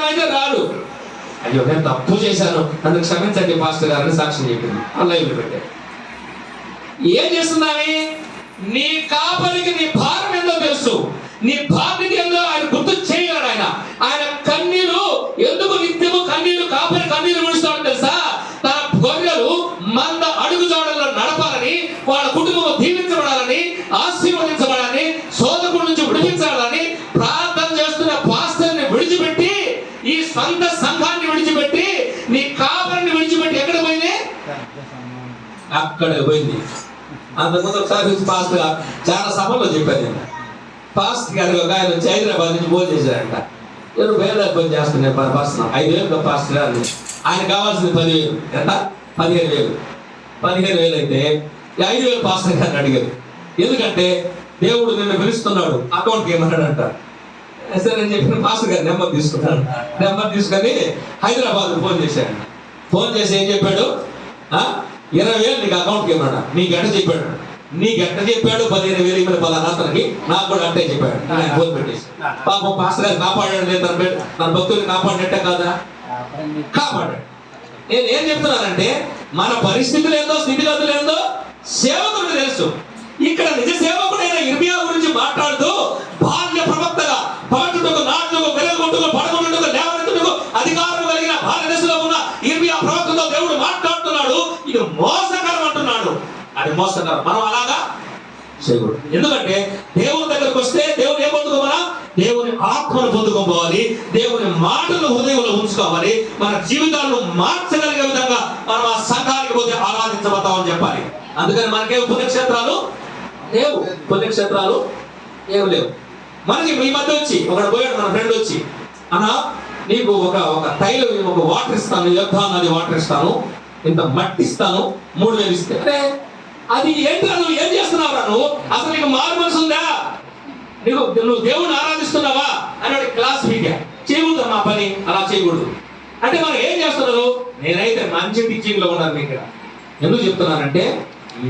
ఉదయం అయితే రాడు. అయ్యో నేను తప్పు చేశాను, నన్ను క్షమించండి పాస్టర్ గారిని సాక్ష్యం చెప్పింది. అలా ఇల్లు పెట్టారు. ఏం చేస్తున్నావి? నీ కాపరికి నీ భారం ఏందో తెలుసు, నీ బాధ్యత ఏందో ఆయన గుర్తు చేయగలడు. ఆయన కన్నీరు ఎందుకు నిత్యము కన్నీరు కాపరి కన్నీరు విడుస్తాడు తెలుసా? తన గొర్రెలు మంద అడుగు జాడల్లో నడపాలని, వాళ్ళ కుటుంబం దీవించబడాలని, ఆశీర్వదించబడాలని, శోధకుల నుంచి విడిపించాలని ప్రార్థన చేస్తున్న పాస్టర్ని విడిచిపెట్టి, ఈ సొంత సంఘాన్ని విడిచిపెట్టి, నీ కాపరిని విడిచిపెట్టి ఎక్కడ పోయింది? అక్కడ పోయింది. అంతకుముందు ఒకసారి పాస్టర్ గారు చాలా సభలో చెప్పాను నేను. పాస్టర్ గారు ఒక ఆయన వచ్చి హైదరాబాద్ నుంచి ఫోన్ చేశారంట. ఎవరు వేరే పని చేస్తున్నాయి పాస్టర్, 5,000 పాస్టర్ గారు. ఆయన కావాల్సింది 10,000. ఎంత? 15,000. 15,000 అయితే 5,000 పాస్టర్ గారిని అడిగారు. ఎందుకంటే దేవుడు నిన్ను పిలుస్తున్నాడు, అకౌంట్కి ఏమన్నాడంట. సరే అని చెప్పిన పాస్టర్ గారు నెంబర్ తీసుకున్నాడు. నెంబర్ తీసుకొని హైదరాబాద్ ఫోన్ చేశాడు. ఫోన్ చేసి ఏం చెప్పాడు? 20,000 నీకు అకౌంట్కి ఏమన్నాడు. నీకు ఎట్ట చెప్పాడు? నీకు ఎట్ట చెప్పాడు? 15,000 ఇవ్వని పలానాతనికి, నాకు కూడా అట్టే చెప్పాడు. ఆయన ఫోన్ పెట్టేసి పాపం పాస్టర్ గారు కాపాడాడు. లేదు తన భక్తుల్ని కాపాడినట్టే కాదా? కాపాడాడు. నేను ఏం చెప్తున్నానంటే, మన పరిస్థితులు ఏందో, స్థితిగతులు ఏందో సేవకుడికి తెలుసు. ఇక్కడ నిజ సేవకుడైన ఇర్మియా గురించి మాట్లాడుతూ బాల్య ప్రవక్తగా పగటుటకు, నాటుటకు, వెలుగుంటుకు, పడగొట్టుటకు, లేవనెత్తుటకు అధికారం కలిగిన భారతదేశంలో ఉన్న ఇర్మియా ప్రవక్తతో దేవుడు మాట్లాడుతున్నాడు. ఇది మోసకరం అంటున్నాడు. అది మోసకరం. మనం అలాగా చేయకూడదు. ఎందుకంటే దేవుని దగ్గరకు వస్తే దేవుని ఏం పొందుకోవాలా? దేవుని ఆత్మను పొందుకోవాలి, దేవుని మాటలు హృదయంలో ఉంచుకోవాలి. మన జీవితాలను మార్చగలిగే విధంగా మనం ఆ సంఘానికి పోతే ఆరాధించబడతామని చెప్పాలి. అందుకని మనకేం పుణ్యక్షేత్రాలు లేవు, పుణ్యక్షేత్రాలు ఏం లేవు. మనకి ఈ మధ్య వచ్చి ఒకడు పోయాడు, మన ఫ్రెండ్ వచ్చి, అన్నా నీకు ఒక తైలం, ఒక వాటర్ ఇస్తాను, యోర్దాను నది వాటర్ ఇస్తాను, ఇంత మట్టి ఇస్తాను, 3,000 ఇస్తే. అరే అది ఏంటో, నువ్వు ఏం చేస్తున్నావురా? నువ్వు అసలు నీకు మారు మనసు ఉందా? నువ్వు దేవుణ్ణి ఆరాధిస్తున్నావా అని క్లాస్ పీకా. చేయకూడదు మా పని, అలా చేయకూడదు. అంటే మనం ఏం చేస్తున్నారు? నేనైతే మంచి టీచింగ్ లో ఉన్నాను. ఇక్కడ ఎందుకు చెప్తున్నానంటే,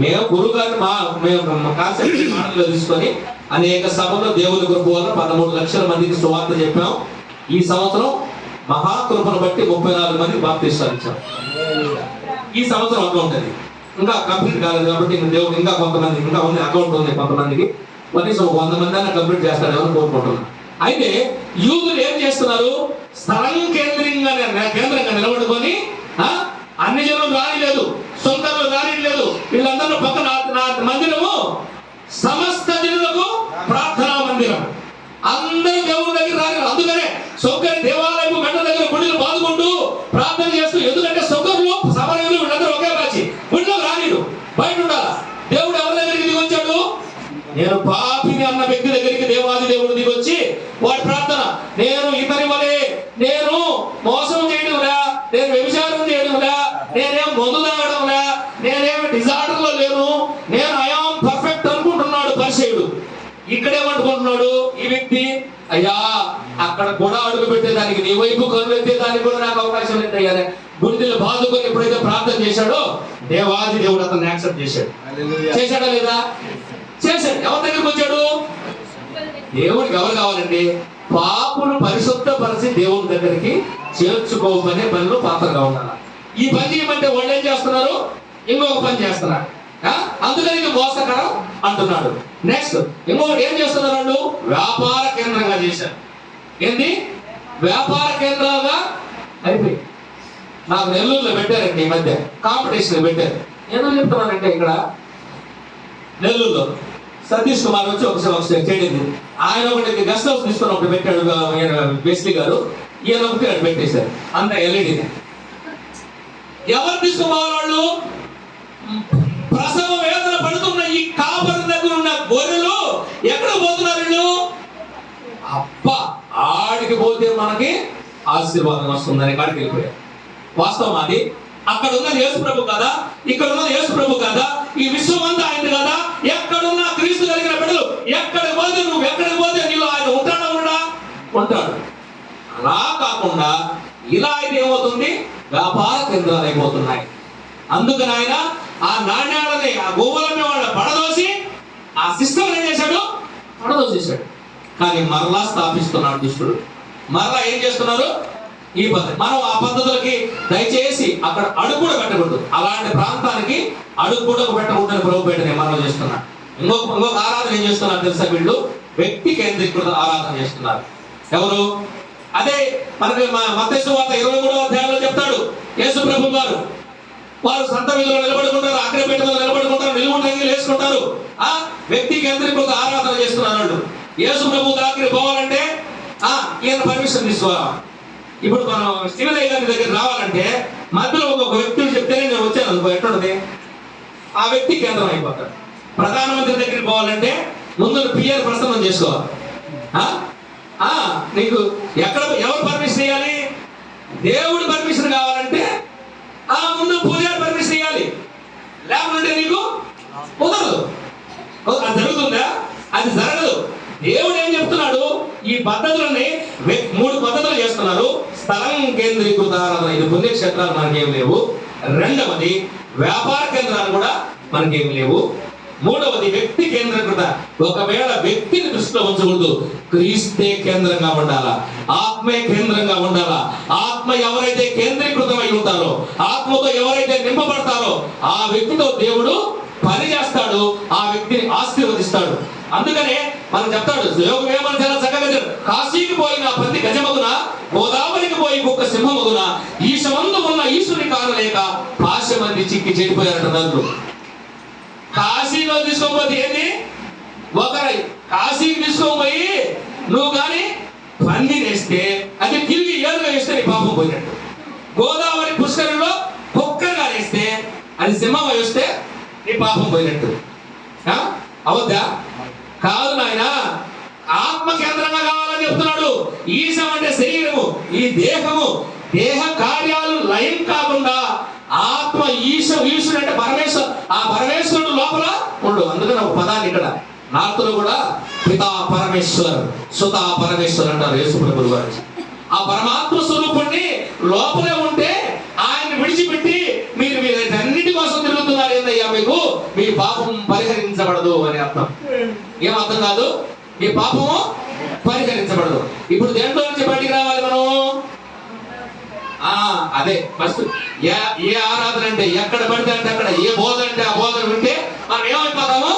మేము గురువు గారిని మేము కాన్సెప్ట్ మాటలు తీసుకొని అనేక సభలో దేవుని కృప వల్ల 13 లక్షల మందికి సువార్త చెప్పాం. ఈ సంవత్సరం మహాకృపను బట్టి 34 మందికి బాప్తిస్తాలు ఇచ్చాం. ఈ సంవత్సరం అకౌంట్ అది ఇంకా కంప్లీట్ కాలేదు కాబట్టి దేవుడు ఇంకా కొంతమంది ఇంకా ఉంది, అకౌంట్ ఉంది కొంతమందికి. కనీసం 100 మంది అయినా కంప్లీట్ చేస్తాడేమని కోరుకుంటున్నాను. అయితే యూదులు ఏం చేస్తున్నారు? స్థలం కేంద్రంగా నిలబడుకొని అన్ని జనులు రానిలేదు, సొంతంలో రానిలేదు, వీళ్ళందరూ పక్కన మందిరము సమస్త జనులకు ప్రార్థనా మందిరం. అందరూ దేవుని దగ్గర రాని. అందుకనే సౌకర్య దేవాలయం గంట దగ్గర గుడిలు బాదుకుంటూ ప్రార్థన చేస్తూ, ఎందుకంటే సౌకర్యులు సమరయులు వీళ్ళందరూ ఒకే రాచి గుడిలో రానిడు, బయట ఉండాలా. దేవుడు ఎవరి దగ్గరికి దిగి వచ్చాడు? నేను పాపిని అన్న వ్యక్తి దగ్గరికి దేవాది దేవుడు దిగి వచ్చి వాడి ప్రార్థన, నేను ఇతని వలే, నేను మోసం చేయడంలా, నేను వ్యభిచారం చేయడంలా, నేనేం మందు తాగడంలా, నేనేమి డిజార్డర్ లో లేను, నేను ఐఆమ్ పర్ఫెక్ట్ అనుకుంటున్నాడు పరిసయుడు. ఇక్కడేమనుకుంటున్నాడు ఈ వ్యక్తి? అయ్యా అక్కడ కూడా అడుగు పెట్టేదానికి, నీ వైపు కన్ను ఎత్తేదానికి కూడా నాకు అవకాశం లేదు అయ్యా. గుడిలో బాదుకొని ఎప్పుడైతే ప్రార్థన చేశాడో దేవాది దేవుడు అతన్ని యాక్సెప్ట్ చేశాడు. చేశాడా లేదా? చేశాడు. ఎవరి దగ్గరికి వచ్చాడు? దేవుడికి ఎవరు కావాలండి? పాపును పరిశుద్ధపరిచి దేవుని దగ్గరికి చేర్చుకోమనే పనిలో పాత్రగా ఉండాలి. ఈ పని చేయమంటే వాళ్ళు ఏం చేస్తున్నారు? ఇంకొక పని చేస్తున్నారు. అందుకని ఇది మోసకరం అంటున్నాడు. నెక్స్ట్ ఇంకొకటి ఏం చేస్తున్నారు? వాళ్ళు వ్యాపార కేంద్రంగా చేశారు. ఏంది? వ్యాపార కేంద్రాలుగా అయిపోయి. నాకు నెల్లూరులో పెట్టారండి ఈ మధ్య కాంపిటీషన్ పెట్టారు. ఎందుకు చెప్తున్నానంటే, ఇక్కడ నెల్లూరులో సతీష్ కుమార్ వచ్చి ఒకసారి చేయడింది. ఆయన ఒకటి గెస్ట్ హౌస్ తీసుకొని ఒకటి పెట్టాడు బేస్లీ గారు, ఈయన ఒకటి అక్కడ పెట్టేశారు. అంత ఎల్ఈడి. ఎవరు తీసుకోవాలి? వాళ్ళు ప్రసవ వేదన పడుతున్న ఈ కాపరి దగ్గర ఉన్న గొర్రెలు ఎక్కడ పోతున్నారు? వీళ్ళు అబ్బా ఆడికి పోతే మనకి ఆశీర్వాదం వస్తుందని కాడికి వెళ్ళిపోయారు. వాస్తవం అది. అక్కడ ఉన్నది యేసు ప్రభు కదా, ఇక్కడ ఉన్నది యేసు ప్రభు కదా, ఈ విశ్వం అంతా ఆయన కదా. ఎక్కడున్నా క్రీస్తు కలిగిన బిడ్డలు ఎక్కడికి పోతే, నువ్వు ఎక్కడికి పోతే నీలో ఆయన ఉంటాడా? ఉంటాడు. అలా కాకుండా ఇలా అయితే ఏమవుతుంది? వ్యాపార కేంద్రాలు అయిపోతున్నాయి. అందుకని ఆయన ఆ నాణ్యాలని, ఆ గోవులని వాళ్ళ పడదోసి ఆ సిస్టమ్ ఏం చేశాడు? పడదోసేశాడు. కానీ మరలా స్థాపిస్తున్నాడు దుష్టుడు. మరలా ఏం చేస్తున్నారు? ఈ పద్ధతి. మనం ఆ పద్ధతులకి దయచేసి అక్కడ అడుగు కూడా పెట్టకూడదు. అలాంటి ప్రాంతానికి అడుగు కూడా పెట్టకూడదని ప్రభు పెట్టని మనం చేస్తున్నా. ఇంకొక ఆరాధన ఏం చేస్తున్నారు తెలుసా? వీళ్ళు వ్యక్తి కేంద్రీకృత ఆరాధన చేస్తున్నారు. ఎవరు? అదే మనకి మత్తయి సువార్త 23వ అధ్యాయంలో చెప్తాడు యేసు ప్రభు వారు సంత వీధిలో నిలబడుకుంటారు, అగ్రపేట మీద నిలబడుకుంటారు, నిలువుంట అంగీలు వేసుకుంటారు. వ్యక్తి కేంద్రీకృత ఆరాధన చేస్తున్నారు వాళ్ళు. యేసు ప్రభు దగ్గరికి పోవాలంటే ఈయన పర్మిషన్ తీసుకోవాలి. ఇప్పుడు మనం శివదయ్య గారి దగ్గర రావాలంటే మధ్యలో ఒక వ్యక్తులు చెప్తేనే నేను వచ్చాను అనుకో, ఎట్లుంటది? ఆ వ్యక్తి కేంద్రం అయిపోతాడు. ప్రధానమంత్రి దగ్గరికి పోవాలంటే ముందు పిఆర్ ప్రసన్నం చేసుకోవాలి. నీకు ఎవరు పర్మిషన్ ఇవ్వాలి? దేవుడు పర్మిషన్ కావాలంటే ముందు పూజారి పర్మిషన్ ఇవ్వాలి. లేకుంటే నీకు కుదరదు. అది జరుగుతుందా? అది జరగదు. దేవుడు ఏం చెప్తున్నాడు? ఈ పద్ధతులని 3 పద్ధతులు చేస్తున్నారు. స్థలం కేంద్రీకృత ఆరాధన, ఇది పుణ్యక్షేత్రాలు మనకేం లేవు. రెండవది వ్యాపార కేంద్రాలు కూడా మనకేం లేవు. మూడవది వ్యక్తి కేంద్రీకృత. ఒకవేళ వ్యక్తిని దృష్టిలో ఉంచకూడదు, క్రీస్తే కేంద్రంగా ఉండాలా, ఆత్మే కేంద్రంగా ఉండాలా. ఆత్మ ఎవరైతే కేంద్రీకృతమై ఉంటారో, ఆత్మతో ఎవరైతే నింపబడతారో ఆ వ్యక్తితో దేవుడు పని చేస్తాడు, ఆ వ్యక్తిని ఆశీర్వదిస్తాడు. అందుకనే మనం చెప్తాడు, యోగం ఏమని చాలా చక్కగా, కాశీకి పోయిన పంది గజమగున, గోదావరికి పోయి కుక్క సింహమగున, ఈశమందు ఉన్న ఈశ్వరుని కానలేక పాశమంది చిక్కి చెడిపోయారట నదులు. కాశీలో తీసుకోకపోతే ఏంది? ఒకరై కాశీకి తీసుకోపోయి నువ్వు కానీ పంది వేస్తే అది తిరిగి ఏడుగా వేస్తే నీ పాపం పోయినట్టు. గోదావరి పుష్కరంలో కుక్కగా వేస్తే అది సింహం వేస్తే నీ పాపం పోయినట్టు. అవద్దా? కాదు నాయన, ఆత్మ కేంద్రంగా కావాలని చెప్తున్నాడు. ఈశం అంటే శరీరము, ఈ దేహము, దేహ కార్యాలు లయం కాకుండా ఆత్మ ఈశ్వరుడు అంటే పరమేశ్వరు, ఆ పరమేశ్వరుడు లోపల ఉండు. అందుకని ఒక పదాన్ని ఇక్కడ నార్త్లో కూడా పితా పరమేశ్వర్, సుతా పరమేశ్వర్ అంటారు యేసు ప్రభువు గారు. ఆ పరమాత్మ స్వరూపుణ్ణి లోపలే ఉంటే ఆయన్ని విడిచిపెట్టి మీరు అన్నిటి కోసం తిరుగుతున్నారు ఏందయ్యా, మీకు మీ పాపం పరిహరించబడదు అని అర్థం. ఏం అర్థం కాదు? మీ పాపము పరిహరించబడదు. ఇప్పుడు దేంట్లో నుంచి బయటికి రావాలి మనం? అదే ఫస్ట్. ఏ ఆరాధన అంటే ఎక్కడ పడితే అంటే అక్కడ, ఏ బోధ అంటే ఆ బోధన వింటే మనం ఏమైపోతాము?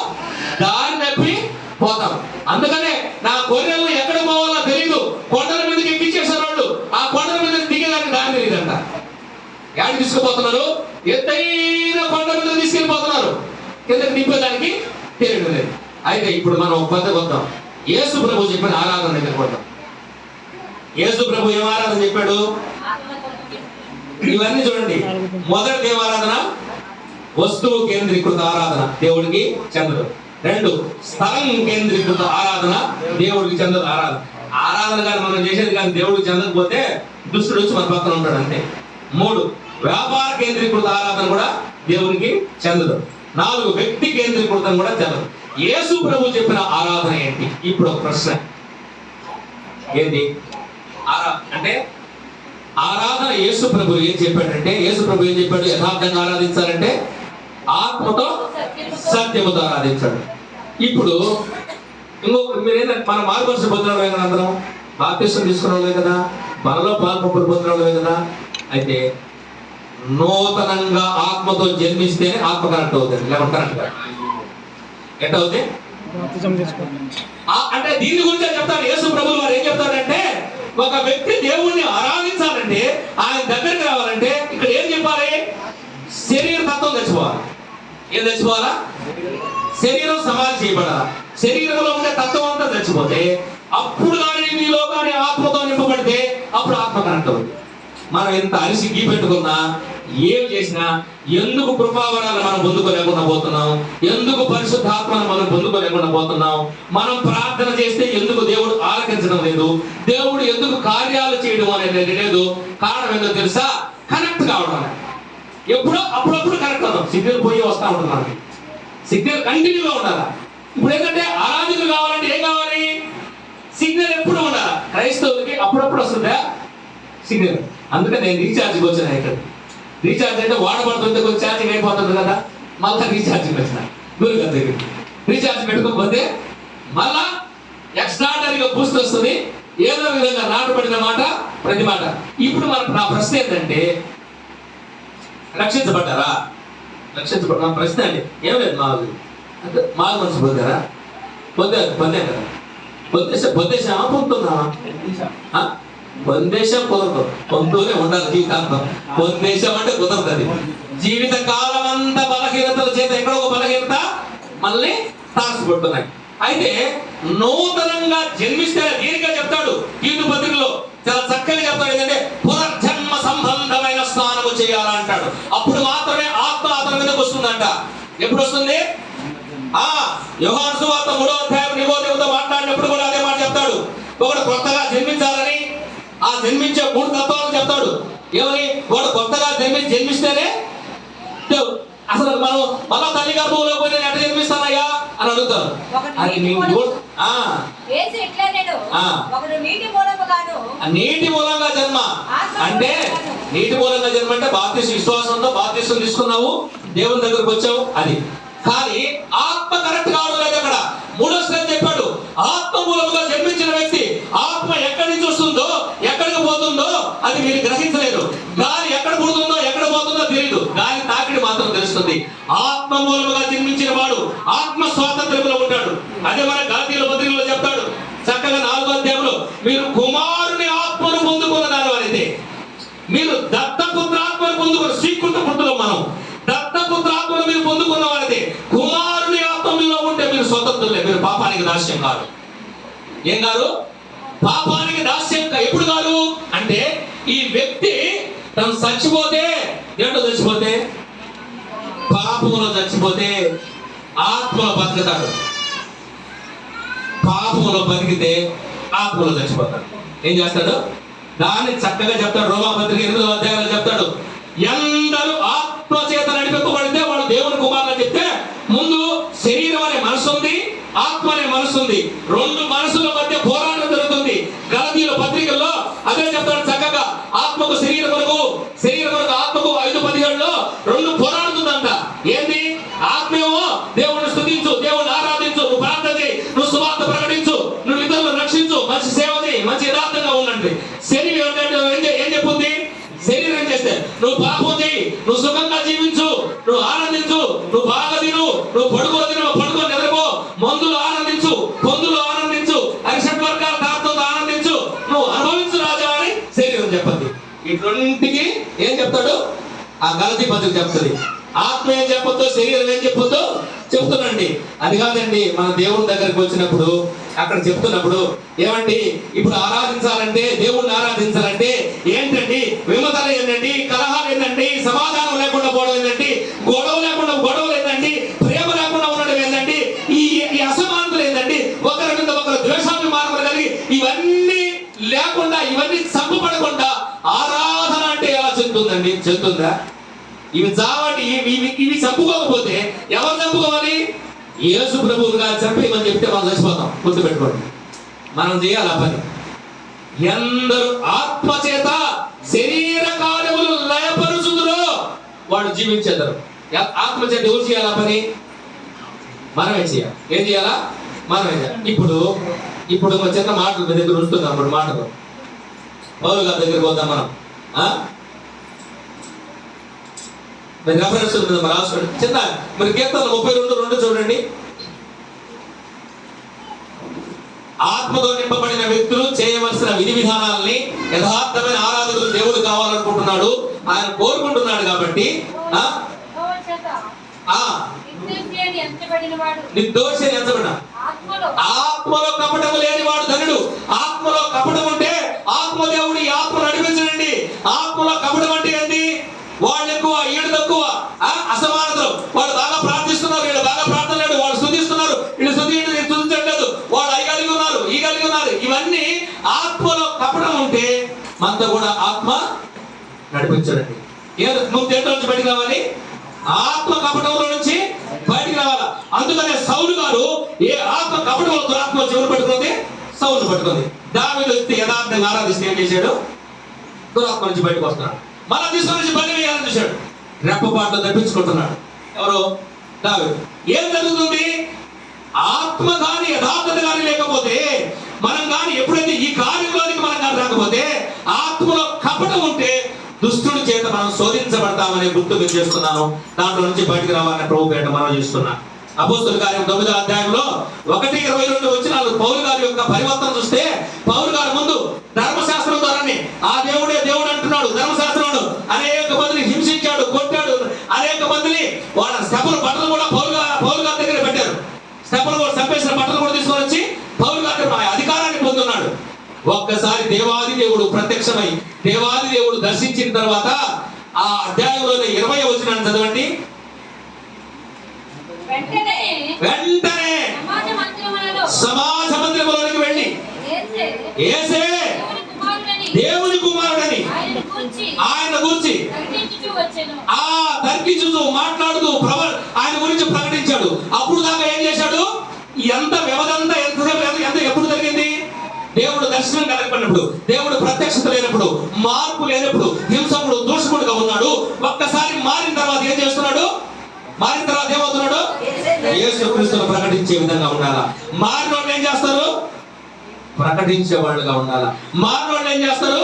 దారి తప్పి పోతాం. అందుకనే నా గొర్రెలు ఎక్కడ పోవాలో తెలియదు, కొండల మీదకి ఎక్కించేసారు వాళ్ళు. ఆ కొండల మీద దిగేదానికి దారి తెలియదంట. ఎక్కడికి తీసుకుపోతున్నారు? ఎత్తైన కొండ మీద తీసుకెళ్ళిపోతున్నారు, కిందకి దింపేదానికి తెలియదు లేదు. అయితే ఇప్పుడు మనం ఒక పద్ధతి వద్దాం. యేసు ప్రభు చెప్పిన ఆరాధన దగ్గర పోతాం. యేసు ప్రభు ఏం ఆరాధన చెప్పాడు? ఇవన్నీ చూడండి. మొదటి ఏం ఆరాధన? వస్తువు కేంద్రీకృత ఆరాధన, దేవుడికి చెందదు. 2 స్థలం కేంద్రీకృత ఆరాధన, దేవుడికి చెందదు. ఆరాధన కానీ మనం చేసేది కానీ దేవుడికి చెందకపోతే దుష్టుడు వచ్చి మన పక్కన ఉంటాడు అంతే. 3 వ్యాపార కేంద్రీకృత ఆరాధన కూడా దేవునికి చెందదు. 4 వ్యక్తి కేంద్రీకృతం కూడా చెందదు. యేసు ప్రభు చెప్పిన ఆరాధన ఏంటి? ఇప్పుడు ఒక ప్రశ్న, ఏంటి అంటే ఆరాధన? యేసు ప్రభు ఏం చెప్పాడంటే, యేసు ప్రభు ఏం చెప్పాడు? యథార్థంగా ఆరాధించాలంటే ఆత్మతో సత్యముతో ఆరాధించాడు. ఇప్పుడు ఇంకొక మీరేంటంటే మన మార్గదర్శనం పొందినవే కదా, అందరం బాప్తిస్మం తీసుకున్నవే కదా, మనలో పాల్పొప్పులు పొందినవే కదా. అయితే నూతనంగా ఆత్మతో జన్మిస్తేనే ఆత్మ కరెక్ట్ అవుతుంది, లేకపోతే కరెక్ట్ కాదు. ఎట్లా అవుతుంది అంటే దీని గురించి చెప్తాడు యేసు ప్రభువు వారు. ఏం చెప్తాడంటే, ఒక వ్యక్తి దేవుణ్ణి ఆరాధించాలంటే, ఆయన దగ్గరికి రావాలంటే ఇక్కడ ఏం చెప్పాలి? శరీర తత్వం తెచ్చుకోవాలి. ఏం తెచ్చుకోవాలా? శరీరం సమాధి చేయబడాలి. శరీరంలో ఉండే తత్వం అంతా తెచ్చిపోతే అప్పుడు కానీ మీలో కానీ ఆత్మతో నింపబడితే అప్పుడు ఆత్మ కరెక్ట్ అవుతుంది. మనం ఎంత అరిసి గీ పెట్టుకున్నా, ఏం చేసినా, ఎందుకు కృపావరాలు మనం పొందుకోలేకుండా పోతున్నాం? ఎందుకు పరిశుద్ధాత్మను మనం పొందుకోలేకుండా పోతున్నాం? మనం ప్రార్థన చేస్తే ఎందుకు దేవుడు ఆలకించడం లేదు? దేవుడు ఎందుకు కార్యాలు చేయడం అనేది లేదు? కారణం ఏంటో తెలుసా? కనెక్ట్ కావడం. అప్పుడప్పుడు కనెక్ట్ అవుతాం. సిగ్నల్ పోయి వస్తూ ఉంటుంది మనకి. సిగ్నల్ కంటిన్యూగా ఉండాలి. ఇప్పుడు ఏంటంటే ఆరాధకులు కావాలంటే ఏం కావాలి? సిగ్నల్ ఎప్పుడు ఉండాలి. క్రైస్తవులకి అప్పుడప్పుడు వస్తుందా సిగ్నల్? అందుకని నేను రీఛార్జ్కి వచ్చిన. ఇక్కడ రీఛార్జ్ అంటే వాడబడుతుంటే కొంచెం ఛార్జింగ్ అయిపోతుంది కదా, మళ్ళీ రీఛార్జింగ్ వచ్చిన గురుగారి దగ్గర. రీఛార్జ్ పెట్టుకోకపోతే మళ్ళా ఎక్స్ట్రాడనరీగా బూస్ట్ వస్తుంది. ఏదో విధంగా నాటబడిన మాట ప్రతి మాట. ఇప్పుడు నా ప్రశ్న ఏంటంటే, రక్షించబడ్డారా? నా ప్రశ్న అండి, ఏం లేదు, మాకు మనసు పొందారా? పొందాం కదా. పొందేశామా పొందుతున్నామా? పొందేశం కుదరదు, పొందుతూనే ఉండాలి జీవితాంతం. పొందేశం అంటే కుదరదు. అది జీవిత కాలం అంతా బలహీనతల చేత ఎక్కడో ఒక బలహీనత మళ్ళీ తారసపడుతున్నాయి. అయితే నూతనంగా జన్మిస్తే దీనిగా చెప్తాడు తీతు పత్రికలో, చాలా చక్కగా చెప్తాడు. ఏంటంటే పునర్జన్మ సంబంధమైన స్నానము చేయాలా అంటాడు. అప్పుడు మాత్రమే ఆత్మ అతని మీదకి వస్తుందంట. ఎప్పుడు వస్తుంది? యోహాను సువార్త 3వ అధ్యాయం నికోదేముతో మాట్లాడినప్పుడు కూడా అదే మాట చెప్తాడు. ఒకడు కొత్తగా జన్మించాలని, ఆ జన్మించే 3 తత్వాలు చెప్తాడు. ఏమని? వాడు కొత్తగా జన్మిస్తేనే అసలు మనం మళ్ళా తల్లి గర్భంలో పోయి ఎట్లా జన్మిస్తానయ్యా అని అడుగుతారు. నీటి మూలంగా జన్మ అంటే, నీటి మూలంగా జన్మ అంటే బాప్తిస్మ విశ్వాసంతో బాప్తిస్మ తీసుకున్నావు, దేవుని దగ్గరకు వచ్చావు, అది. కానీ ఆత్మ కరెక్ట్ కావడం లేదు. అక్కడ 3వ శ్రేణి చెప్పాడు, ఆత్మ మూలముగా జన్మించిన వ్యక్తి ఆత్మ ఎక్కడి నుంచి వస్తుందో, ఎక్కడికి పోతుందో అది మీరు గ్రహించలేరు. గాలి ఎక్కడ పుడుతుందో ఎక్కడ పోతుందో తెలియదు, గాలి తాకిడి మాత్రం తెలుస్తుంది. ఆత్మ మూలముగా జన్మించిన వాడు ఆత్మ స్వాతంత్ర్యంలో ఉంటాడు. అదే మన గలాతీయుల పత్రికలో చెప్తాడు చక్కగా 4వ అధ్యాయంలో, మీరు కుమారుని ఆత్మను పొందుకున్న దానివైతే, మీరు దత్తపుత్రాత్మను పొందుకున్న, శ్రీకృత పుత్రులు మనం, దత్తపుత్రాత్మను మీరు పొందుకున్న వారితే, కుమారుని ఆత్మ మీలో ఉంటే మీరు స్వతంత్రులే, మీరు పాపానికి దాస్యం కాదు. ఏం కాదు? పాపానికి దాస్యం ఎప్పుడు కాదు అంటే, ఈ వ్యక్తి తను చచ్చిపోతే, దేంట్లో చచ్చిపోతే, పాపములో చచ్చిపోతే ఆత్మలో బతుకుతాడు. పాపములో బతికితే ఆత్మలో చచ్చిపోతాడు. ఏం చేస్తాడు? దాన్ని చక్కగా చెప్తాడు. రోమాపత్రిక 8వ అధ్యాయంలో చెప్తాడు, ఎందరూ ఆత్మ చేత నడిపింపబడితే వాడు దేవుని కుమారులు అని చెప్తే, ముందు శరీరం అనే మనసు ఉంది, ఆత్మ అనే మనసు ఉంది. 2 మనసుల మధ్య పోరాటం జరుగుతుంది. గలాతీయుల పత్రికల్లో అదే చెప్తాడు చక్కగా, ఆత్మకు శరీరం వరకు ఆత్మకు 5:17లో 2 పోరాడుతుందంట. ఏంది? ఆత్మేమో దేవుని స్తుతించు, దేవుని ఆరాధించు, నువ్వు ప్రార్థన చేయి, నువ్వు సువార్త ప్రకటించు, నువ్వు ఇతరులను రక్షించు, మంచి సేవ చేయి, మంచి యథార్థంగా ఉండండి. శరీరం ఏం చెప్పుంది? శరీరం ఏం చేస్తే, నువ్వు పాపం చేయి, నువ్వు సుఖంగా జీవించు, నువ్వు ఆనందించు, నువ్వు బాగా తిను, నువ్వు పడుకో నిద్రపో, మందులు ఆనందించు, పొందులు ఆనందించు, అరిషడ్వర్గాల దాంతో ఆనందించు, నువ్వు అనుభవించు రాజా అని శరీరం చెప్పండి. ఇటువంటికి ఏం చెప్తాడు? ఆ గలాతీ పత్రిక చెప్తుంది. ఆత్మ ఏం చెప్పొద్దు, శరీరం ఏం చెప్పొద్దు చెప్తున్నాండి. అది కాదండి, మన దేవుని దగ్గరికి వచ్చినప్పుడు అక్కడ చెప్తున్నప్పుడు ఏమండి, ఇప్పుడు ఆరాధించాలంటే, దేవుణ్ణి ఆరాధించాలంటే ఏంటండి? విమతలు ఏంటండి? కలహాలు ఏంటండి? సమాధానం లేకుండా పోవడం ఏంటండి? గొడవలు ఏంటండి? ప్రేమ లేకుండా ఉండడం ఏంటండి? ఈ అసమానతలు ఏంటండి? ఒకరి మీద ఒకరు ద్వేషాభిమానాలు కలిగి ఇవన్నీ లేకుండా, ఇవన్నీ చంపబడకుండా ఆరాధన అంటే ఎలా చెందుతుందండి? చెందుతుందా? ఇవి చావండి. ఇవి చంపుకోకపోతే ఎవరు చంపుకోవాలి? యేసు ప్రభువుగా చంపేయమని చెప్తే మనం చచ్చిపోతాం. గుర్తుపెట్టుకోండి, మనం చేయాలి ఆ పని. ఎందరూ ఆత్మ చేత శరీర కార్యములు లయపరుచుదురో వాడు జీవించేద్దరు. ఆత్మ చేత ఎవరు చేయాలి ఆ పని? మనమే చేయాలి. ఏం చేయాలా? మనమే చేయాలి. ఇప్పుడు ఒక చిన్న మాటలు మీ దగ్గర ఉంటున్నాం. అప్పుడు మాటలు పౌలు గారి దగ్గరికి పోతాం మనం. రెఫరెన్స్ రాసుకోండి చిన్న. మరి కీర్తనలు 32:2 చూడండి. ఆత్మతో నింపబడిన వ్యక్తులు చేయవలసిన విధి విధానాలని, యథార్థమైన ఆరాధకులు దేవుడు కావాలనుకుంటున్నాడు, ఆయన కోరుకుంటున్నాడు. కాబట్టి నిర్దోషి ఎంచబడిన, ఆత్మలో కపటము లేని వాడు ధనుడు. ఆత్మలో కపటం ఉంటే ఆత్మదేవుడు ఈ ఆత్మ నడిపించడండి. ఆత్మలో కపటం అంటే ఏంటి? వాళ్ళు ఎక్కువ, ఈడు తక్కువ, అసమానతలు. వాళ్ళు బాగా ప్రార్థిస్తున్నారు, వీళ్ళు బాగా ప్రార్థన లేడు. వాళ్ళు స్తుతిస్తున్నారు, వీళ్ళు స్తుతించట్లేదు. వాళ్ళు అవి కలిగి ఉన్నారు, ఈ కలిగి ఉన్నారు. ఇవన్నీ ఆత్మలో కపటం ఉంటే మనతో కూడా ఆత్మ నడిపించడండి. నువ్వు దేంట్లో నుంచి బయటికి రావాలి? ఆత్మ కపటంలో నుంచి బయటికి రావాలా. అందుకనే సౌలు గారు ఏ ఆత్మ కపటంలో దురాత్మ చెవులు పట్టుకుంది, సౌలు పట్టుకుంది. దావీదు యథార్థంగా ఆరాధిస్తే ఏం చేశాడు? దురాత్మ నుంచి బయటకు వస్తున్నాడు. మళ్ళా తీసుకొని బలి వేయాలని చూశాడు. రెప్పపాట్లు తప్పించుకుంటున్నాడు. ఎవరు? దావీదు. ఏం జరుగుతుంది? ఆత్మ కానీ యథార్థత కానీ లేకపోతే మనం కానీ ఎప్పుడైతే ఈ కార్యంలోనికి మనం కానీ రాకపోతే, ఆత్మలో కపటం ఉంటే దుష్టుడి చేత మనం శోధించబడతామనే గుర్తు మీకు చేస్తున్నాను. దాంట్లో నుంచి బయటకు రావాలని ప్రభు పేట మనం చేస్తున్నా. అపోస్తలుల కార్యం 9వ అధ్యాయంలో 1:22 వచనాలు పౌలు గారి యొక్క పరివర్తన చూస్తే, పౌలు గారి ముందు ధర్మశాస్త్రం ద్వారానే ఆ దేవుడే దేవుడు అంటున్నాడు. ధర్మశాస్త్రం అనేక మందిని హింసించాడు, కొట్టాడు, అనేక మందిని వాళ్ళ స్తెఫను బట్టలు కూడా పౌలు గారి దగ్గర పెట్టారు. స్తెఫను కూడా చంపేసిన బట్టలు కూడా తీసుకొని వచ్చి పౌలు గారి అధికారాన్ని పొందున్నాడు. ఒక్కసారి దేవాది దేవుడు ప్రత్యక్షమై దేవాది దేవుడు దర్శించిన తర్వాత ఆ అధ్యాయంలోనే 20వ వచనాన్ని చదవండి. వెంటనే సమాజ మందిరములోనికి వెళ్ళి యేసే దేవుని కుమారుడని ఆయన గురించి తర్కించుతూ మాట్లాడుతూ ఆయన గురించి ప్రకటించాడు. అప్పుడు దాకా ఏం చేశాడు? ఎంత వ్యవధంతా ఎంత ఎప్పుడు జరిగింది? దేవుడు దర్శనం కలగబడినప్పుడు, దేవుడు ప్రత్యక్షత లేనప్పుడు, మార్పు లేనప్పుడు, హింసకుడు దూషకుడుగా ఉన్నాడు. ఒక్కసారి మారిన తర్వాత ఏం చేస్తున్నాడు? మారిన తర్వాత ఏమవుతున్నాడు? యేసుక్రీస్తును ప్రకటించే విధంగా ఉండాలా. మారిన వాళ్ళు ఏం చేస్తారు? ప్రకటించే వాళ్ళుగా ఉండాలా. మారిన వాళ్ళు ఏం చేస్తారు?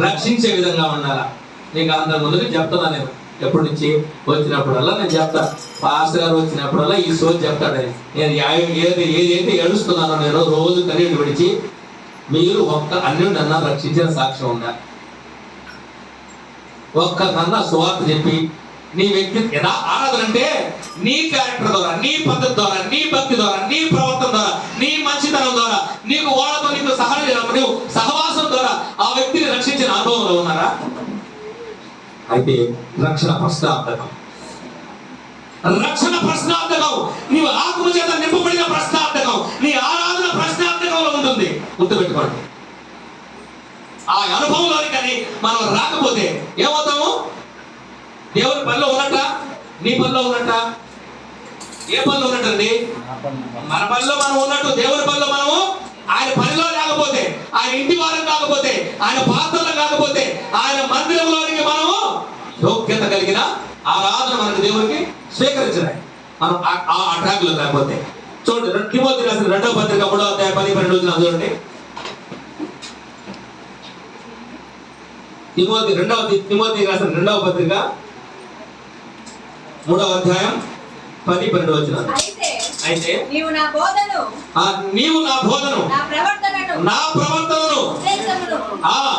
రక్షించే విధంగా ఉండాలా. నీకు అందరి ముందు చెప్తున్నా. నేను ఎప్పటి నుంచి వచ్చినప్పుడల్లా నేను చెప్తా, పాస్టర్ గారు వచ్చినప్పుడల్లా ఈ సోది చెప్తాడని. నేను ఏదైతే ఏడుస్తున్నానో నేను రోజు కన్నీళ్ళు విడిచి, మీరు ఒక్క అన్యుడన్నా రక్షించిన సాక్ష్యం ఉందా? ఒక్క కన్నా సువార్త చెప్పి నీ వ్యక్తి ఎలా ఆరాధన అంటే నీ క్యారెక్టర్ ద్వారా, నీ పద్ధతి ద్వారా, నీ భక్తి ద్వారా, నీ ప్రవర్తన ద్వారా, నీ మంచితనం ద్వారా, నీకు వాళ్ళతో నీకు సహవాసం ద్వారా ఆ వ్యక్తిని రక్షించిన అనుభవంలో ఉన్నారా? అయితే రక్షణ ప్రశ్నార్థకం. రక్షణ ప్రశ్నార్థకం. నీవు ఆత్మ చేత నింపబడిన ప్రశ్నార్థకం. నీ ఆరాధన ప్రశ్నార్థకంలో ఉంటుంది. గుర్తుపెట్టుకోండి. ఆ అనుభవంలోని కానీ మనం రాకపోతే ఏమవుతాము? దేవుని పనిలో ఉన్నట్ట, నీ పనిలో ఉన్నట్ట? ఏ పనిలో ఉన్నట్టండి? మన పనిలో మనం ఉన్నట్టు. దేవుని పనిలో మనము ఆయన పనిలో లేకపోతే, ఆయన ఇంటి వారం కాకపోతే, ఆయన పాత్రలో కాకపోతే, ఆయన మందిరంలోనికి మనము యోగ్యత కలిగిన ఆరాధన మనకు దేవునికి స్వీకరించలే. మనం ఆ ట్రాక్ లో లేకపోతే చూడండి. తిమోతి రాసిన 2వ పత్రిక 3వ అధ్యాయం 10-12 వచనాలు చూడండి. తిమోతి రాసిన 2వ పత్రిక 3వ అధ్యాయం 10-12 వచనాలు. అయితే నీవు నా బోధను, నా ప్రవర్తనను